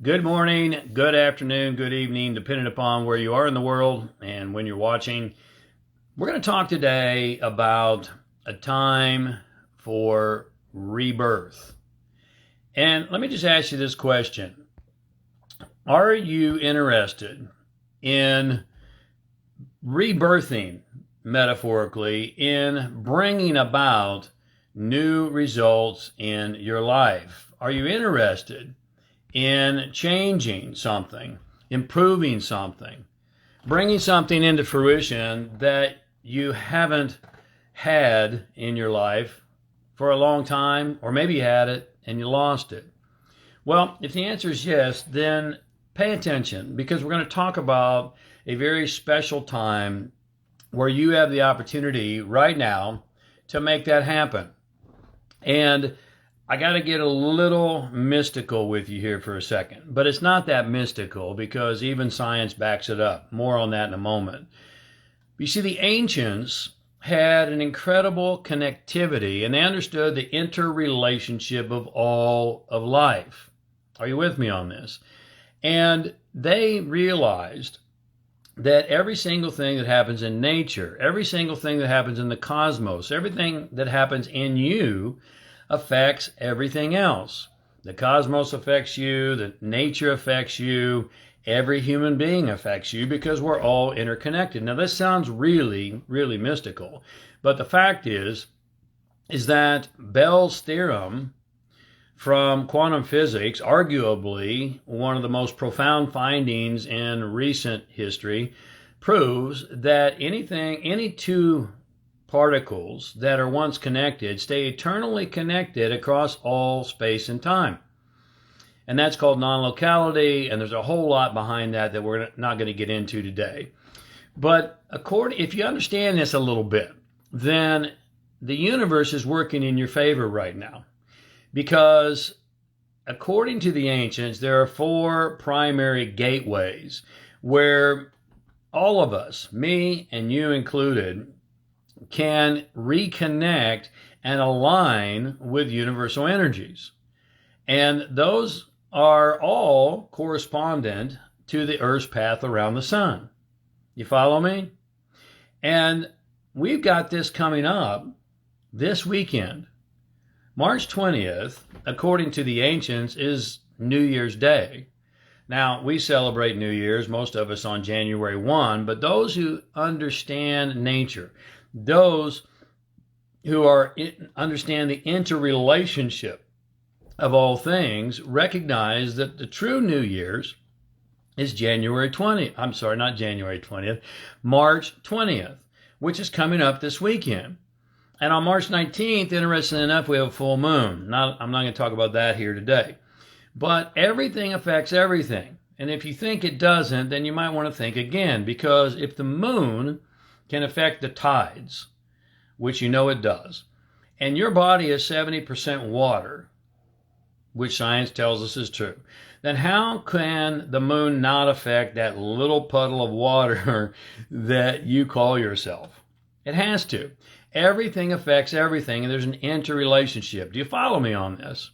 Good morning, good afternoon, good evening, depending upon where you are in the world and when you're watching. We're going to talk today about a time for rebirth. And let me just ask you this question. Are you interested in rebirthing, metaphorically, in bringing about new results in your life? Are you interested in changing something, improving something, bringing something into fruition that you haven't had in your life for a long time, or maybe you had it and you lost it? Well, if the answer is yes, then pay attention, because we're going to talk about a very special time where you have the opportunity right now to make that happen. And I got to get a little mystical with you here for a second, but it's not that mystical because even science backs it up. More on that in a moment. You see, the ancients had an incredible connectivity, and they understood the interrelationship of all of life. Are you with me on this? And they realized that every single thing that happens in nature, every single thing that happens in the cosmos, everything that happens in you affects everything else. The cosmos affects you, the nature affects you, every human being affects you, because we're all interconnected. Now, this sounds really, really mystical, but the fact is that Bell's theorem from quantum physics, arguably one of the most profound findings in recent history, proves that any two particles that are once connected stay eternally connected across all space and time. And that's called non-locality, and there's a whole lot behind that we're not going to get into today. But if you understand this a little bit, then the universe is working in your favor right now. Because according to the ancients, there are four primary gateways where all of us, me and you included, can reconnect and align with universal energies. And those are all correspondent to the Earth's path around the sun. You follow me? And we've got this coming up this weekend. March 20th, according to the ancients, is New Year's Day. Now, we celebrate New Year's, most of us on January 1, but those who understand nature, those who understand the interrelationship of all things, recognize that the true New Year's is January 20th. I'm sorry, not January 20th, March 20th, which is coming up this weekend. And on March 19th, interestingly enough, we have a full moon. I'm not going to talk about that here today. But everything affects everything. And if you think it doesn't, then you might want to think again, because if the moon can affect the tides, which you know it does, and your body is 70% water, which science tells us is true, then how can the moon not affect that little puddle of water that you call yourself? It has to. Everything affects everything, and there's an interrelationship. Do you follow me on this?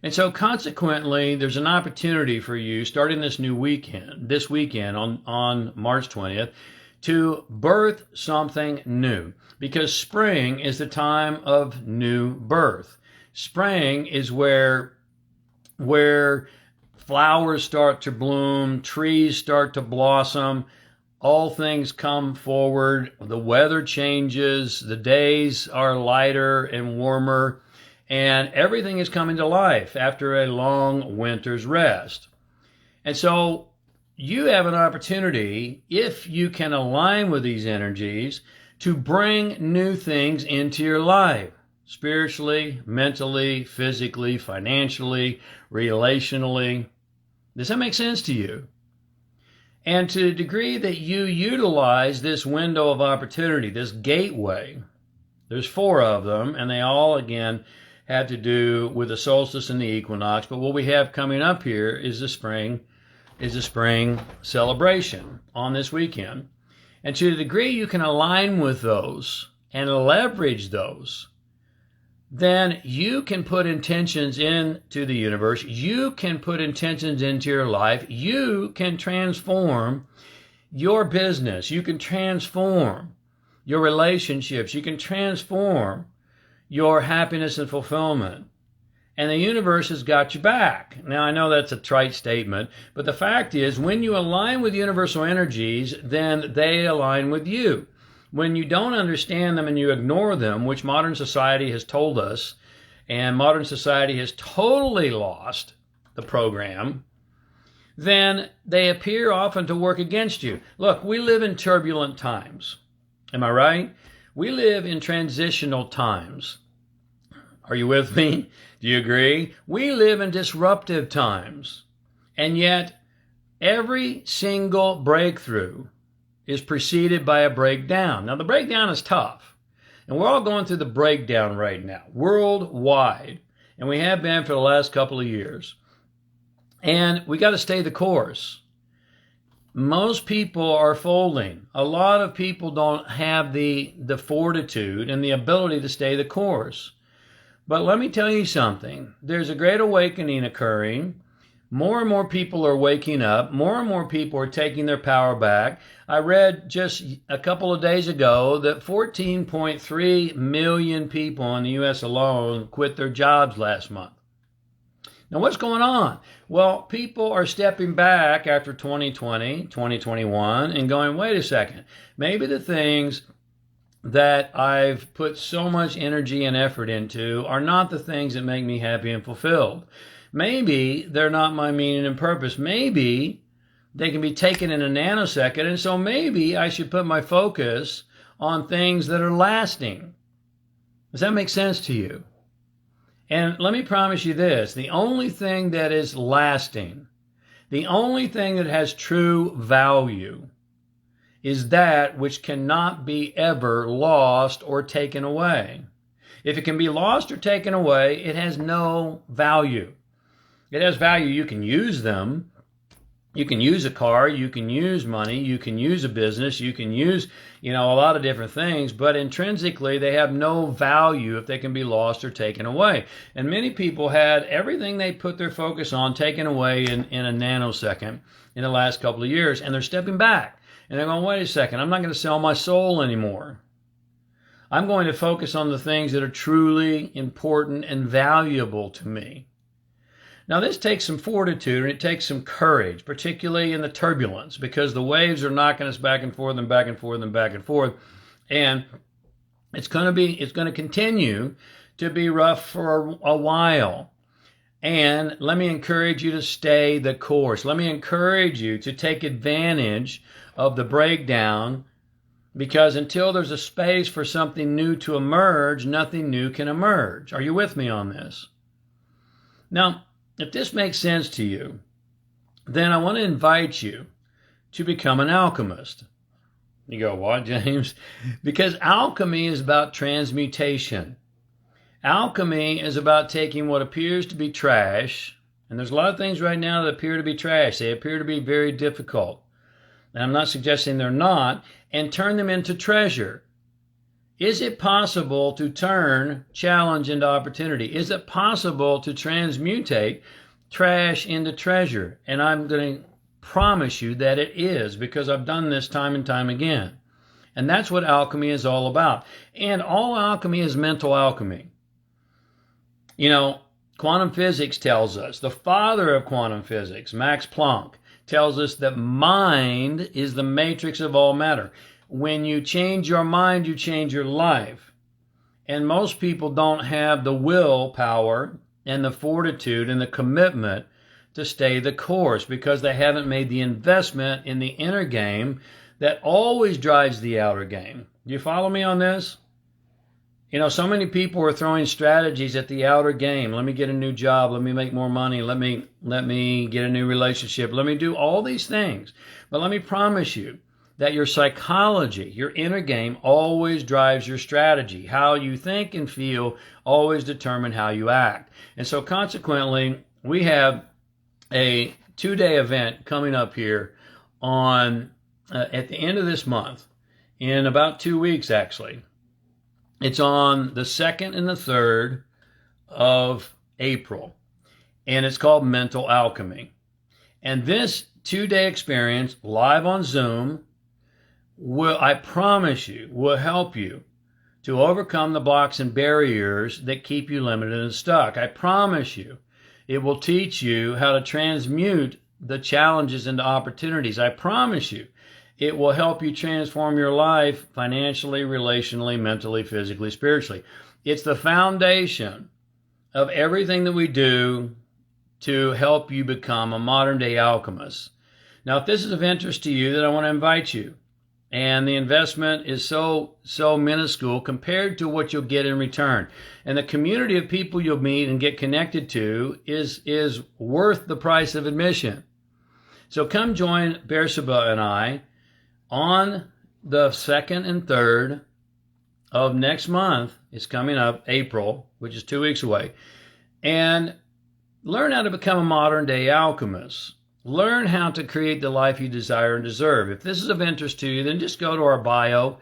And so consequently, there's an opportunity for you starting this weekend on March 20th, to birth something new, because spring is the time of new birth. Spring is where flowers start to bloom, trees start to blossom, all things come forward, the weather changes, the days are lighter and warmer, and everything is coming to life after a long winter's rest. And so you have an opportunity, if you can align with these energies, to bring new things into your life, spiritually, mentally, physically, financially, relationally. Does that make sense to you? And to the degree that you utilize this window of opportunity, this gateway, there's four of them, and they all, again, have to do with the solstice and the equinox. But what we have coming up here is the spring celebration on this weekend. And to the degree you can align with those and leverage those, then you can put intentions into the universe. You can put intentions into your life. You can transform your business. You can transform your relationships. You can transform your happiness and fulfillment. And the universe has got your back. Now, I know that's a trite statement, but the fact is, when you align with universal energies, then they align with you. When you don't understand them and you ignore them, which modern society has told us, and modern society has totally lost the program, then they appear often to work against you. Look, we live in turbulent times. Am I right? We live in transitional times. Are you with me? Do you agree? We live in disruptive times. And yet, every single breakthrough is preceded by a breakdown. Now, the breakdown is tough. And we're all going through the breakdown right now, worldwide. And we have been for the last couple of years. And we got to stay the course. Most people are folding. A lot of people don't have the fortitude and the ability to stay the course. But let me tell you something. There's a great awakening occurring. More and more people are waking up. More and more people are taking their power back. I read just a couple of days ago that 14.3 million people in the U.S. alone quit their jobs last month. Now, what's going on? Well, people are stepping back after 2020, 2021, and going, wait a second. Maybe the things that I've put so much energy and effort into are not the things that make me happy and fulfilled. Maybe they're not my meaning and purpose. Maybe they can be taken in a nanosecond, and so maybe I should put my focus on things that are lasting. Does that make sense to you? And let me promise you this, the only thing that is lasting, the only thing that has true value is that which cannot be ever lost or taken away. If it can be lost or taken away, it has no value. It has value. You can use them. You can use a car. You can use money. You can use a business. You can use, a lot of different things. But intrinsically, they have no value if they can be lost or taken away. And many people had everything they put their focus on taken away in a nanosecond in the last couple of years. And they're stepping back. And they're going, wait a second, I'm not going to sell my soul anymore. I'm going to focus on the things that are truly important and valuable to me. Now, this takes some fortitude and it takes some courage, particularly in the turbulence, because the waves are knocking us back and forth and back and forth and back and forth. And it's going to continue to be rough for a while. And let me encourage you to stay the course. Let me encourage you to take advantage of the breakdown, because until there's a space for something new to emerge, nothing new can emerge. Are you with me on this? Now, if this makes sense to you, then I want to invite you to become an alchemist. You go, what, James? Because alchemy is about transmutation. Alchemy is about taking what appears to be trash, and there's a lot of things right now that appear to be trash. They appear to be very difficult. And I'm not suggesting they're not, and turn them into treasure. Is it possible to turn challenge into opportunity? Is it possible to transmutate trash into treasure? And I'm going to promise you that it is, because I've done this time and time again. And that's what alchemy is all about. And all alchemy is mental alchemy. Quantum physics tells us, the father of quantum physics, Max Planck, tells us that mind is the matrix of all matter. When you change your mind, you change your life. And most people don't have the willpower and the fortitude and the commitment to stay the course, because they haven't made the investment in the inner game that always drives the outer game. Do you follow me on this? So many people are throwing strategies at the outer game. Let me get a new job. Let me make more money. Let me get a new relationship. Let me do all these things. But let me promise you that your psychology, your inner game, always drives your strategy. How you think and feel always determine how you act. And so consequently, we have a 2-day event coming up here on at the end of this month, in about 2 weeks actually. It's on the 2nd and the 3rd of April, and it's called Mental Alchemy. And this 2-day experience, live on Zoom, I promise you, will help you to overcome the blocks and barriers that keep you limited and stuck. I promise you, it will teach you how to transmute the challenges into opportunities. I promise you, it will help you transform your life financially, relationally, mentally, physically, spiritually. It's the foundation of everything that we do to help you become a modern day alchemist. Now, if this is of interest to you, then I want to invite you. And the investment is so minuscule compared to what you'll get in return. And the community of people you'll meet and get connected to is worth the price of admission. So come join Bersabeh and I on the 2nd and 3rd of next month. It's coming up, April, which is 2 weeks away. And learn how to become a modern day alchemist. Learn how to create the life you desire and deserve. If this is of interest to you, then just go to our bio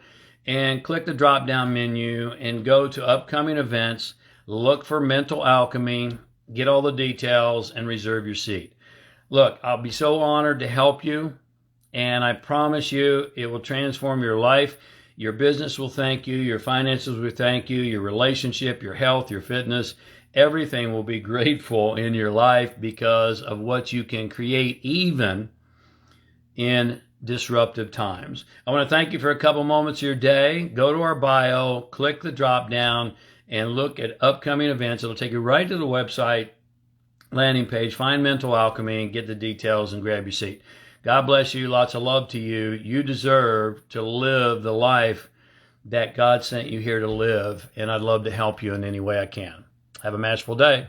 and click the drop-down menu and go to upcoming events. Look for Mental Alchemy, get all the details, and reserve your seat. Look, I'll be so honored to help you, and I promise you it will transform your life. Your business will thank you. Your finances will thank you. Your relationship, your health, your fitness, everything will be grateful in your life because of what you can create even in disruptive times. I want to thank you for a couple moments of your day. Go to our bio, click the drop down, and look at upcoming events. It'll take you right to the website landing page. Find Mental Alchemy and get the details and grab your seat. God bless you. Lots of love to you. You deserve to live the life that God sent you here to live, and I'd love to help you in any way I can. Have a masterful day.